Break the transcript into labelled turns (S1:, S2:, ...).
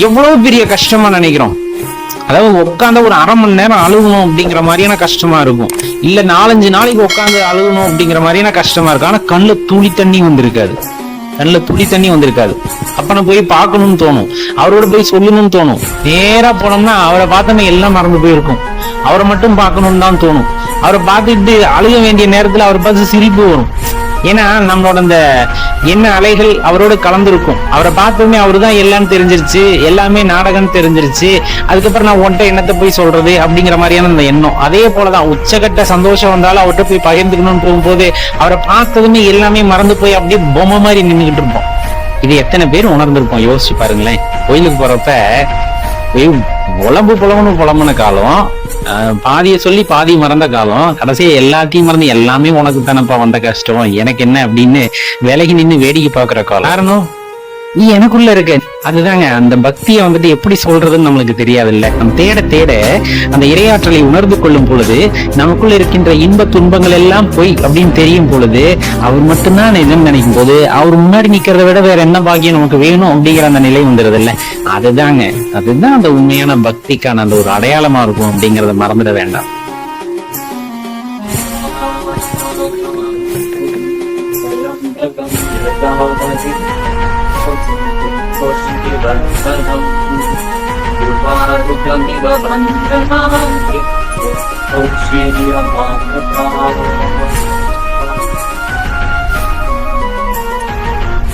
S1: எவ்வளவு பெரிய கஷ்டமா நினைக்கிறோம். அதாவது உட்காந்து ஒரு அரை மணி நேரம் அழுகணும் அப்படிங்கிற மாதிரியான கஷ்டமா இருக்கும், இல்ல 4-5 நாளைக்கு உட்காந்து அழுகணும் அப்படிங்கிற மாதிரியான கஷ்டமா இருக்கும். ஆனா கண்ணுல துளி தண்ணி வந்திருக்காது, கண்ணுல துளி தண்ணி வந்திருக்காது. அப்ப போய் பார்க்கணும்னு தோணும், அவரோட போய் சொல்லணும்னு தோணும். நேரா போனோம்னா அவரை பார்த்தோம்னா எல்லாம் மறந்து போயிருக்கும், அவரை மட்டும் பார்க்கணும்னு தான் தோணும். அவரை பார்த்துட்டு அழுக வேண்டிய நேரத்துல அவரை பார்த்து சிரிப்பு வரும். ஏன்னா நம்மளோட அந்த என்ன அலைகள் அவரோட கலந்துருக்கும். அவரை பார்த்தோமே அவரு தான் எல்லாம் தெரிஞ்சிருச்சு, எல்லாமே நாடகம் தெரிஞ்சிருச்சு. அதுக்கப்புறம் நான் உன்கிட்ட என்னத்தை போய் சொல்றது அப்படிங்கிற மாதிரியான அந்த எண்ணம். அதே போலதான் உச்சகட்ட சந்தோஷம் வந்தாலும் அவர்கிட்ட போய் பகிர்ந்துக்கணும்னு போகும்போது அவரை பார்த்ததுமே எல்லாமே மறந்து போய் அப்படியே பொம்மை மாதிரி நின்றுகிட்டு இருப்போம். இது எத்தனை பேர் உணர்ந்திருப்போம், யோசிச்சு பாருங்களேன். கோயிலுக்கு போறப்ப புலம்புன காலம், பாதியை சொல்லி பாதி மறந்த காலம், கடைசியா எல்லாத்தையும் மறந்து எல்லாமே உனக்கு தானப்பா வந்த கஷ்டம், எனக்கு என்ன அப்படின்னு விலகி நின்று வேடிக்கை பாக்குற காலம். காரணம் நீ எனக்குள்ள இருக்க. அதுதாங்க அந்த பக்தியை எப்படி சொல்றதுன்னு நம்மளுக்கு தெரியாது இல்ல. நம்ம தேட தேட அந்த இறையாற்றலை உணர்ந்து கொள்ளும் பொழுது நமக்குள்ள இருக்கின்ற இன்ப துன்பங்கள் எல்லாம் போய் அப்படின்னு தெரியும் பொழுது அவர் மட்டும்தான் நிஜம் நினைக்கும் போது அவர் முன்னாடி நிக்கிறத விட வேற என்ன பாக்கியம் நமக்கு வேணும் அப்படிங்கிற அந்த நிலை வந்துடுது இல்ல. அதுதான் அந்த உண்மையான பக்திக்கான அந்த ஒரு அடையாளமா இருக்கும் அப்படிங்கறத மறந்துட வேண்டாம்.
S2: Om Shri Ram